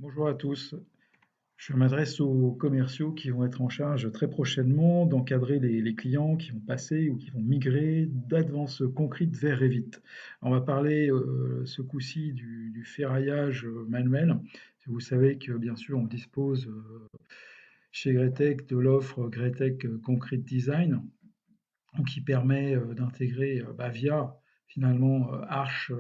Bonjour à tous. Je m'adresse aux commerciaux qui vont être en charge très prochainement d'encadrer les clients qui vont passer ou qui vont migrer d'Advance Concrete vers Revit. On va parler ce coup-ci du ferraillage manuel. Vous savez que bien sûr on dispose chez Gretec de l'offre Gretec Concrete Design, donc qui permet d'intégrer via finalement Arch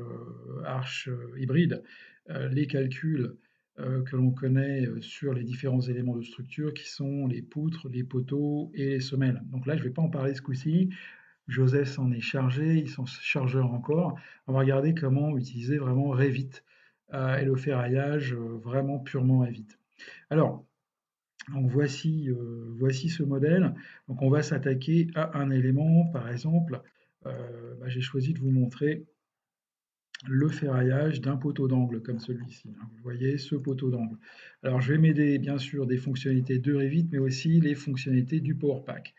hybride les calculs que l'on connaît sur les différents éléments de structure qui sont les poutres, les poteaux et les semelles. Donc là, je ne vais pas en parler ce coup-ci. Joseph s'en est chargé, il s'en chargera encore. On va regarder comment utiliser vraiment Revit et le ferraillage vraiment purement Revit. Alors, donc voici ce modèle. Donc on va s'attaquer à un élément, par exemple, j'ai choisi de vous montrer le ferraillage d'un poteau d'angle comme celui-ci, hein. Vous voyez ce poteau d'angle. Alors je vais m'aider bien sûr des fonctionnalités de Revit, mais aussi les fonctionnalités du Power Pack.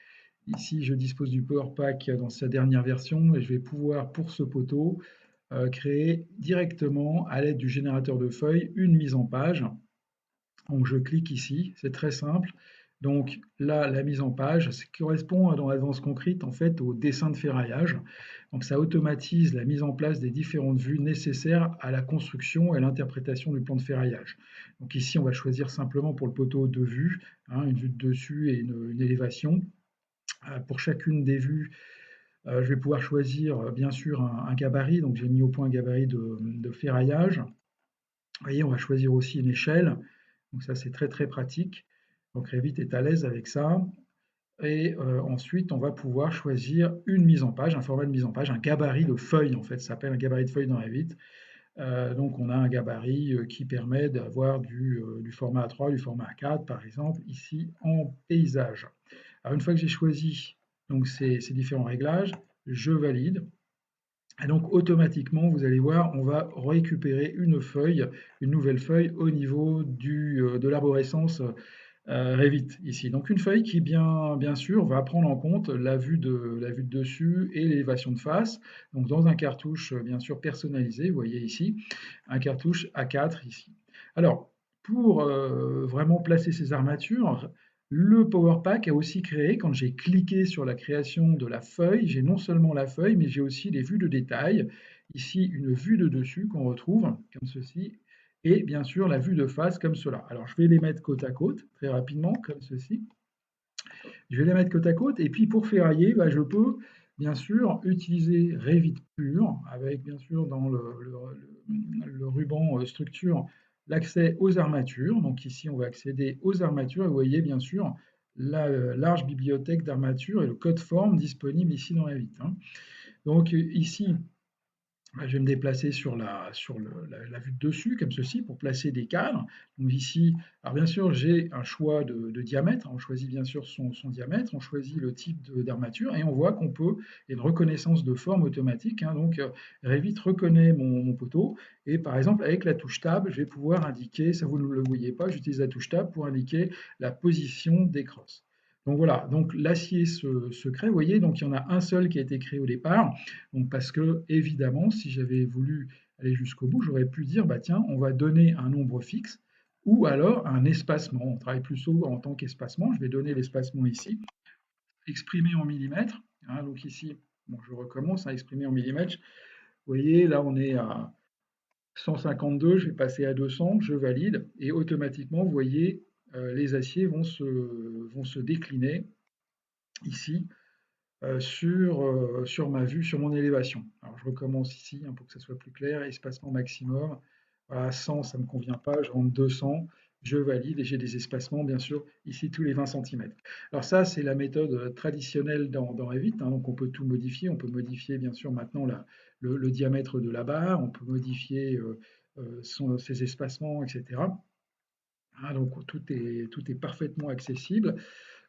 Ici, je dispose du Power Pack dans sa dernière version et je vais pouvoir, pour ce poteau, créer directement, à l'aide du générateur de feuilles, une mise en page. Donc je clique ici, c'est très simple. Donc là, la mise en page, ça correspond dans Advance Concrete en fait au dessin de ferraillage. Donc ça automatise la mise en place des différentes vues nécessaires à la construction et à l'interprétation du plan de ferraillage. Donc ici, on va choisir simplement pour le poteau deux vues, hein, une vue de dessus et une élévation. Pour chacune des vues, je vais pouvoir choisir bien sûr un gabarit. Donc j'ai mis au point un gabarit de ferraillage. Vous voyez, on va choisir aussi une échelle. Donc ça, c'est très très pratique. Donc Revit est à l'aise avec ça. Et ensuite, on va pouvoir choisir une mise en page, un format de mise en page, un gabarit de feuille en fait, ça s'appelle un gabarit de feuille dans Revit. Donc on a un gabarit qui permet d'avoir du format A3, du format A4 par exemple, ici en paysage. Alors une fois que j'ai choisi donc ces différents réglages, je valide. Et donc automatiquement, vous allez voir, on va récupérer une feuille, une nouvelle feuille au niveau de l'arborescence Revit ici. Donc une feuille qui bien sûr va prendre en compte la vue de dessus et l'élévation de face. Donc dans un cartouche bien sûr personnalisé, vous voyez ici, un cartouche A4 ici. Alors pour vraiment placer ces armatures, le Power Pack a aussi créé, quand j'ai cliqué sur la création de la feuille, j'ai non seulement la feuille, mais j'ai aussi les vues de détail. Ici, une vue de dessus qu'on retrouve, comme ceci, et bien sûr la vue de face, comme cela. Alors, je vais les mettre côte à côte, très rapidement, comme ceci. Je vais les mettre côte à côte, et puis pour ferrailler, je peux bien sûr utiliser Revit pur, avec bien sûr dans le ruban structure l'accès aux armatures. Donc ici, on va accéder aux armatures, et vous voyez bien sûr la large bibliothèque d'armatures et le code forme disponible ici dans Revit, hein. Donc ici, je vais me déplacer sur la vue de dessus, comme ceci, pour placer des cadres. Donc ici, alors bien sûr, j'ai un choix de diamètre. On choisit bien sûr son diamètre, on choisit le type d'armature, et on voit qu'on peut, il y a une reconnaissance de forme automatique, hein. Donc Revit reconnaît mon poteau, et par exemple, avec la touche Tab, je vais pouvoir indiquer, ça vous ne le voyez pas, j'utilise la touche Tab pour indiquer la position des crosses. Donc voilà, donc l'acier se crée, vous voyez, donc il y en a un seul qui a été créé au départ. Donc parce que, évidemment, si j'avais voulu aller jusqu'au bout, j'aurais pu dire, bah tiens, on va donner un nombre fixe ou alors un espacement. On travaille plus en tant qu'espacement. Je vais donner l'espacement ici, exprimé en millimètres, hein. Donc ici, bon, je recommence à exprimer en millimètres. Vous voyez, là, on est à 152, je vais passer à 200, je valide, et automatiquement, vous voyez, les aciers vont se décliner ici sur ma vue, sur mon élévation. Alors je recommence ici, hein, pour que ça soit plus clair, espacement maximum. Voilà, 100, ça ne me convient pas, je rentre 200, je valide et j'ai des espacements, bien sûr, ici tous les 20 centimètres. Alors ça, c'est la méthode traditionnelle dans Revit, hein, donc on peut tout modifier. On peut modifier, bien sûr, maintenant le diamètre de la barre, on peut modifier ses espacements, etc. Hein, donc tout est parfaitement accessible.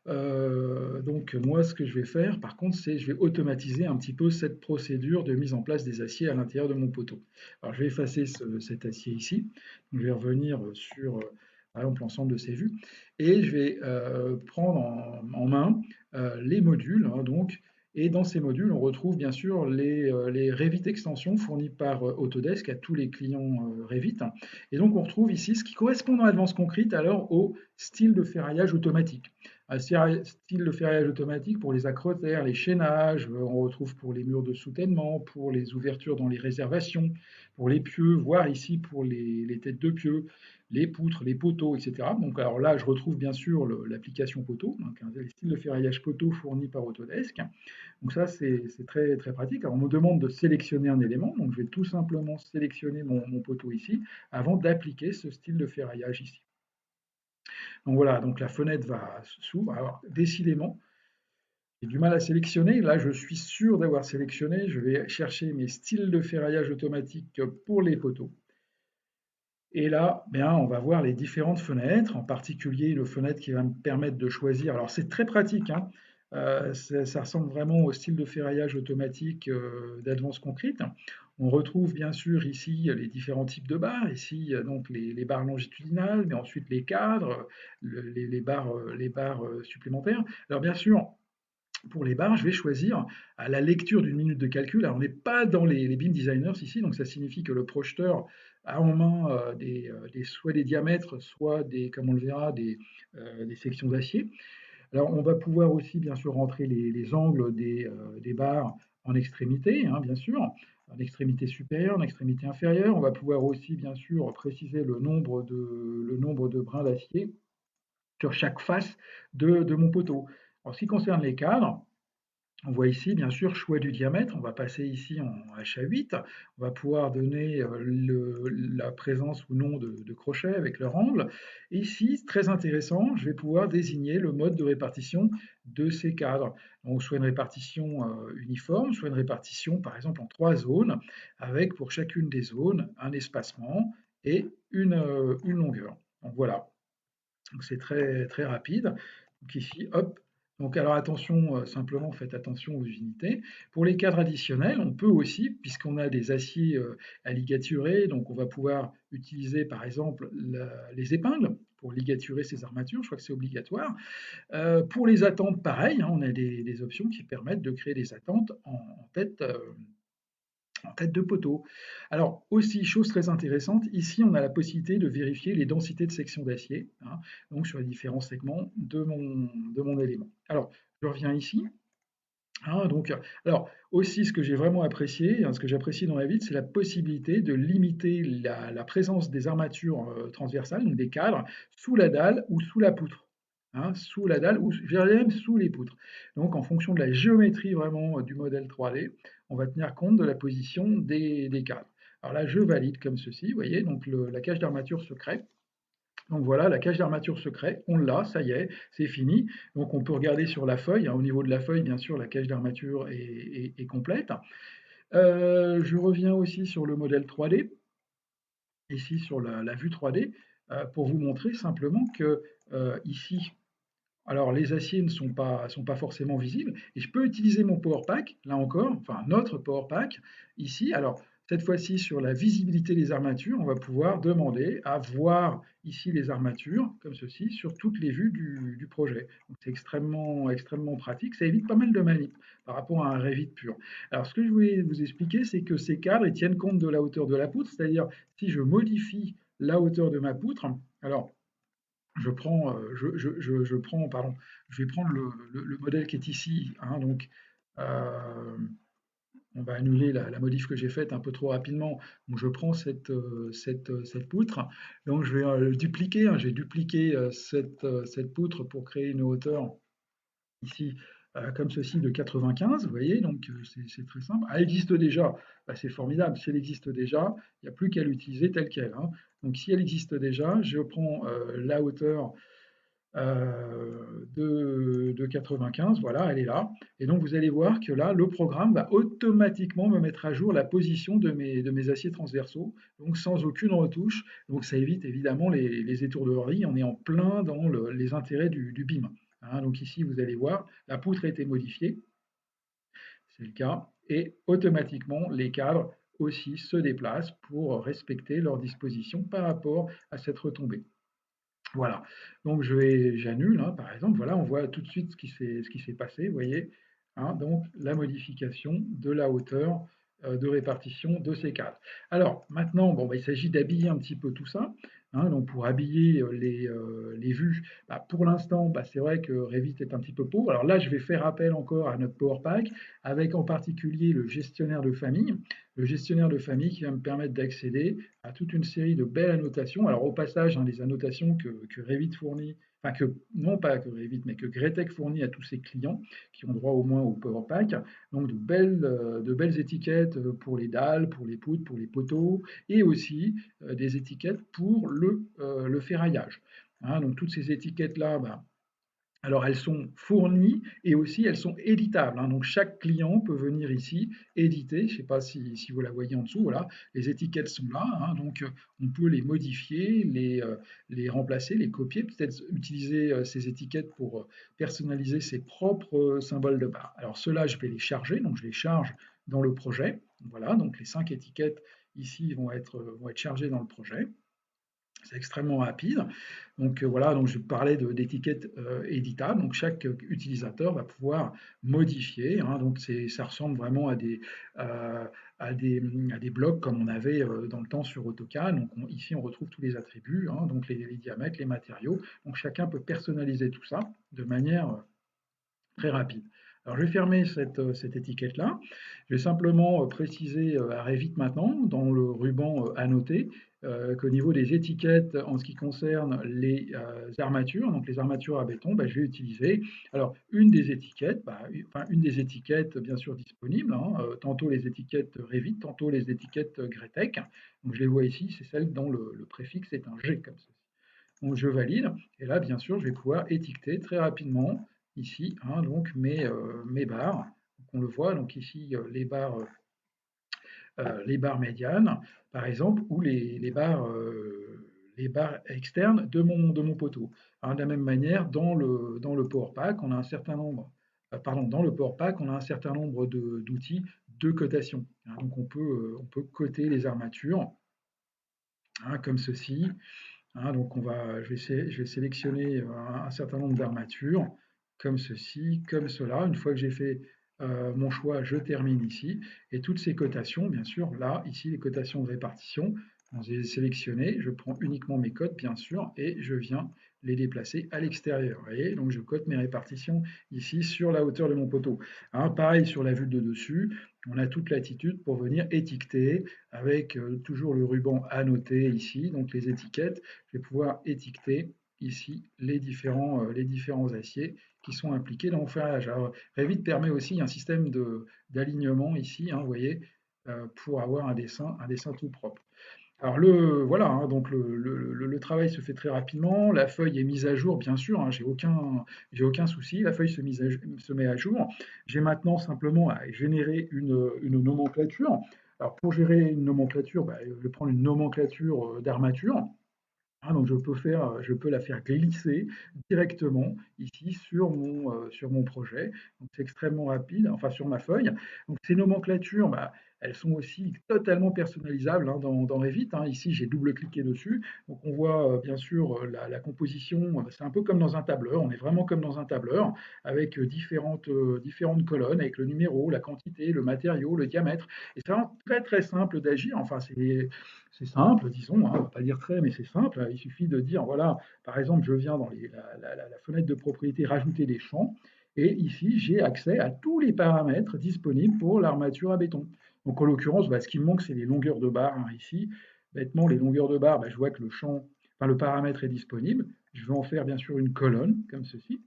Donc moi, ce que je vais faire, par contre, c'est je vais automatiser un petit peu cette procédure de mise en place des aciers à l'intérieur de mon poteau. Alors je vais effacer cet acier ici. Donc, je vais revenir sur, par exemple, l'ensemble de ces vues, et je vais prendre en main les modules, hein. Donc Et dans ces modules, on retrouve bien sûr les Revit extensions fournies par Autodesk à tous les clients Revit. Et donc, on retrouve ici ce qui correspond dans Advanced Concrete alors au style de ferraillage automatique. Un style de ferraillage automatique pour les acrotères, les chaînages, on retrouve pour les murs de soutènement, pour les ouvertures dans les réservations, pour les pieux, voire ici pour les têtes de pieux, les poutres, les poteaux, etc. Donc, alors là, je retrouve bien sûr l'application poteau, donc un style de ferraillage poteau fourni par Autodesk. Donc ça, c'est très, très pratique. Alors, on me demande de sélectionner un élément, donc je vais tout simplement sélectionner mon poteau ici avant d'appliquer ce style de ferraillage ici. Donc voilà, donc la fenêtre va s'ouvre. Alors, décidément, j'ai du mal à sélectionner. Là, je suis sûr d'avoir sélectionné. Je vais chercher mes styles de ferraillage automatique pour les poteaux. Et là, bien, on va voir les différentes fenêtres, en particulier une fenêtre qui va me permettre de choisir. Alors, c'est très pratique, hein. Ça ressemble vraiment au style de ferraillage automatique d'Advanced Concrete. On retrouve bien sûr ici les différents types de barres, ici donc les barres longitudinales, mais ensuite les cadres, les barres supplémentaires. Alors bien sûr, pour les barres, je vais choisir à la lecture d'une minute de calcul. Alors, on n'est pas dans les BIM designers ici, donc ça signifie que le projeteur a en main soit des diamètres, soit des, comme on le verra, des sections d'acier. Alors, on va pouvoir aussi, bien sûr, rentrer les angles des barres en extrémité, hein, bien sûr, en extrémité supérieure, en extrémité inférieure. On va pouvoir aussi, bien sûr, préciser le nombre de brins d'acier sur chaque face de mon poteau. En ce qui concerne les cadres, on voit ici, bien sûr, choix du diamètre. On va passer ici en HA8. On va pouvoir donner la présence ou non de crochets avec leur angle. Et ici, très intéressant, je vais pouvoir désigner le mode de répartition de ces cadres. Donc, soit une répartition uniforme, soit une répartition, par exemple, en 3 zones, avec pour chacune des zones un espacement et une longueur. Donc voilà, donc c'est très, très rapide. Donc ici, hop. Donc alors attention, simplement faites attention aux unités. Pour les cadres additionnels, on peut aussi, puisqu'on a des aciers à ligaturer, donc on va pouvoir utiliser par exemple les épingles pour ligaturer ces armatures, je crois que c'est obligatoire. Pour les attentes, pareil, hein, on a des options qui permettent de créer des attentes en tête de poteau. Alors aussi, chose très intéressante, ici on a la possibilité de vérifier les densités de section d'acier, hein, donc sur les différents segments de mon élément. Alors, je reviens ici. Hein, donc, alors aussi, ce que j'ai vraiment apprécié, hein, ce que j'apprécie dans la vitre, c'est la possibilité de limiter la présence des armatures transversales, donc des cadres, sous la dalle ou sous la poutre. Hein, sous la dalle ou je dirais même sous les poutres. Donc, en fonction de la géométrie vraiment du modèle 3D, on va tenir compte de la position des cadres. Alors là, je valide comme ceci, vous voyez, donc la cage d'armature se crée. Donc voilà, la cage d'armature secret, on l'a, ça y est, c'est fini. Donc on peut regarder sur la feuille, hein, au niveau de la feuille, bien sûr, la cage d'armature est complète. Je reviens aussi sur le modèle 3D, ici sur la vue 3D, pour vous montrer simplement que ici, alors les aciers ne sont pas forcément visibles, et je peux utiliser mon Power Pack, là encore, enfin notre Power Pack, ici. Alors cette fois-ci sur la visibilité des armatures, on va pouvoir demander à voir ici les armatures, comme ceci, sur toutes les vues du projet. Donc c'est extrêmement, extrêmement pratique, ça évite pas mal de manip par rapport à un Revit pur. Alors ce que je voulais vous expliquer, c'est que ces cadres, ils tiennent compte de la hauteur de la poutre, c'est-à-dire si je modifie la hauteur de ma poutre, alors je prends, pardon, je vais prendre le modèle qui est ici, hein, donc euh, on va annuler la modif que j'ai faite un peu trop rapidement. Donc je prends cette poutre, donc je vais dupliquer, hein, j'ai dupliqué cette poutre pour créer une hauteur ici, comme ceci, de 95, vous voyez, donc c'est très simple. Elle existe déjà, bah, c'est formidable. Si elle existe déjà, il n'y a plus qu'à l'utiliser telle qu'elle, hein. Donc si elle existe déjà, je prends la hauteur de 95, voilà, elle est là. Et donc vous allez voir que là, le programme va automatiquement me mettre à jour la position de mes aciers transversaux, donc sans aucune retouche. Donc ça évite évidemment les étourderies, on est en plein dans les intérêts du BIM. Hein, donc ici, vous allez voir, la poutre a été modifiée, c'est le cas, et automatiquement, les cadres aussi se déplacent pour respecter leurs dispositions par rapport à cette retombée. Voilà, donc j'annule, hein, par exemple, voilà, on voit tout de suite ce qui s'est passé, vous voyez, hein, donc la modification de la hauteur de répartition de ces cadres. Alors maintenant, bon, bah, il s'agit d'habiller un petit peu tout ça, hein, donc pour habiller les vues, bah, pour l'instant, bah, c'est vrai que Revit est un petit peu pauvre. Alors là, je vais faire appel encore à notre Power Pack, avec en particulier le gestionnaire de famille. Le gestionnaire de famille qui va me permettre d'accéder à toute une série de belles annotations. Alors au passage, hein, les annotations que Revit fournit, enfin que, non pas que Revit, mais que Gretec fournit à tous ses clients, qui ont droit au moins au Power Pack. Donc de belles étiquettes pour les dalles, pour les poutres, pour les poteaux, et aussi des étiquettes pour le ferraillage. Hein, donc toutes ces étiquettes-là, bah, alors elles sont fournies et aussi elles sont éditables, hein. Donc chaque client peut venir ici éditer. Je ne sais pas si vous la voyez en dessous. Voilà, les étiquettes sont là, hein. Donc on peut les modifier, les remplacer, les copier, peut-être utiliser ces étiquettes pour personnaliser ses propres symboles de barre. Alors ceux-là, je vais les charger, donc je les charge dans le projet. Voilà, donc les 5 étiquettes ici vont être chargées dans le projet. C'est extrêmement rapide. Donc voilà, donc je parlais d'étiquettes éditables. Donc chaque utilisateur va pouvoir modifier, hein. Donc ça ressemble vraiment euh, à des blocs comme on avait dans le temps sur AutoCAD. Donc ici, on retrouve tous les attributs, hein, donc les diamètres, les matériaux. Donc chacun peut personnaliser tout ça de manière très rapide. Alors, je vais fermer cette étiquette-là. Je vais simplement préciser à Revit maintenant, dans le ruban annoté, qu'au niveau des étiquettes, en ce qui concerne les armatures, donc les armatures à béton, bah, je vais utiliser alors une des étiquettes, bah, enfin une des étiquettes bien sûr disponibles, hein, tantôt les étiquettes Revit, tantôt les étiquettes Gretec. Donc je les vois ici, c'est celle dont le préfixe est un G comme ceci. Donc je valide, et là bien sûr je vais pouvoir étiqueter très rapidement ici, hein, donc mes barres. Donc, on le voit, donc ici les barres médianes par exemple, ou les barres externes de mon poteau. Hein, de la même manière, dans le Power Pack, on a un certain nombre, pardon, dans le Power Pack, on a un certain nombre d'outils de cotation. Hein, donc on peut coter les armatures, hein, comme ceci. Hein, donc je vais sélectionner un certain nombre d'armatures, comme ceci, comme cela. Une fois que j'ai fait mon choix, je termine ici. Et toutes ces cotations, bien sûr, là, ici, les cotations de répartition, je les ai sélectionnées. Je prends uniquement mes cotes, bien sûr, et je viens les déplacer à l'extérieur. Vous voyez, donc je cote mes répartitions ici sur la hauteur de mon poteau. Hein, pareil sur la vue de dessus, on a toute latitude pour venir étiqueter avec toujours le ruban annoté ici, donc les étiquettes. Je vais pouvoir étiqueter ici les différents aciers qui sont impliqués dans le ferrage. Alors, Revit permet aussi un système d'alignement ici, hein, vous voyez, pour avoir un dessin tout propre. Alors voilà, hein, donc le travail se fait très rapidement, la feuille est mise à jour, bien sûr, hein, j'ai aucun souci, la feuille se met à jour. J'ai maintenant simplement à générer une nomenclature. Alors pour gérer une nomenclature, bah, je vais prendre une nomenclature d'armature. Ah, donc je peux la faire glisser directement ici sur mon projet. Donc c'est extrêmement rapide, enfin sur ma feuille. Donc ces nomenclatures, bah, elles sont aussi totalement personnalisables hein, dans Revit, hein. Ici, j'ai double-cliqué dessus. Donc on voit bien sûr la composition, c'est un peu comme dans un tableur, on est vraiment comme dans un tableur, avec différentes colonnes, avec le numéro, la quantité, le matériau, le diamètre. Et c'est vraiment très très simple d'agir. Enfin, c'est simple, disons, hein, on ne va pas dire très, mais c'est simple. Il suffit de dire, voilà, par exemple, je viens dans la fenêtre de propriété rajouter des champs, et ici, j'ai accès à tous les paramètres disponibles pour l'armature à béton. Donc, en l'occurrence, bah, ce qui me manque, c'est les longueurs de barre, hein, ici. Bêtement, les longueurs de barre, bah, je vois que enfin, le paramètre est disponible. Je vais en faire bien sûr une colonne, comme ceci.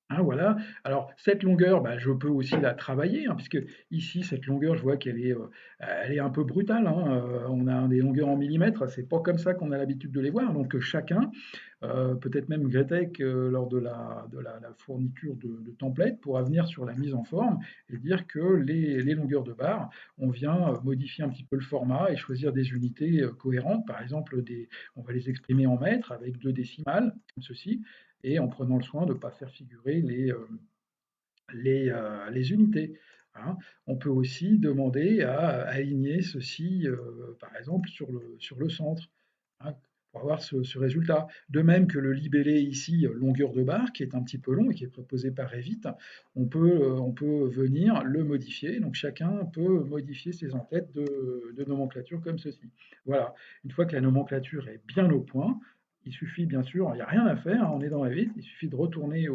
Hein, voilà. Alors, cette longueur, bah, je peux aussi la travailler, hein, puisque ici, cette longueur, je vois elle est un peu brutale, hein. On a des longueurs en millimètres, c'est pas comme ça qu'on a l'habitude de les voir. Donc, chacun, peut-être même Gretek, lors de la fourniture de templates, pourra venir sur la mise en forme et dire que les longueurs de barre, on vient modifier un petit peu le format et choisir des unités cohérentes. Par exemple, on va les exprimer en mètres avec deux décimales, comme ceci, et en prenant le soin de ne pas faire figurer les unités. Hein. On peut aussi demander à aligner ceci, par exemple, sur le centre, hein, pour avoir ce résultat. De même que le libellé ici, longueur de barre, qui est un petit peu long et qui est proposé par Revit, on peut venir le modifier. Donc chacun peut modifier ses entêtes de nomenclature comme ceci. Voilà. Une fois que la nomenclature est bien au point, il suffit bien sûr, il n'y a rien à faire, hein, on est dans Revit, il suffit de retourner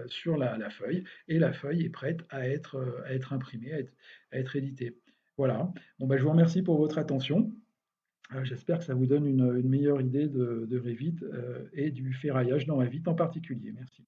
sur la feuille et la feuille est prête à être imprimée, à être éditée. Voilà. Bon, ben, je vous remercie pour votre attention. J'espère que ça vous donne une meilleure idée de Revit et du ferraillage dans Revit en particulier. Merci.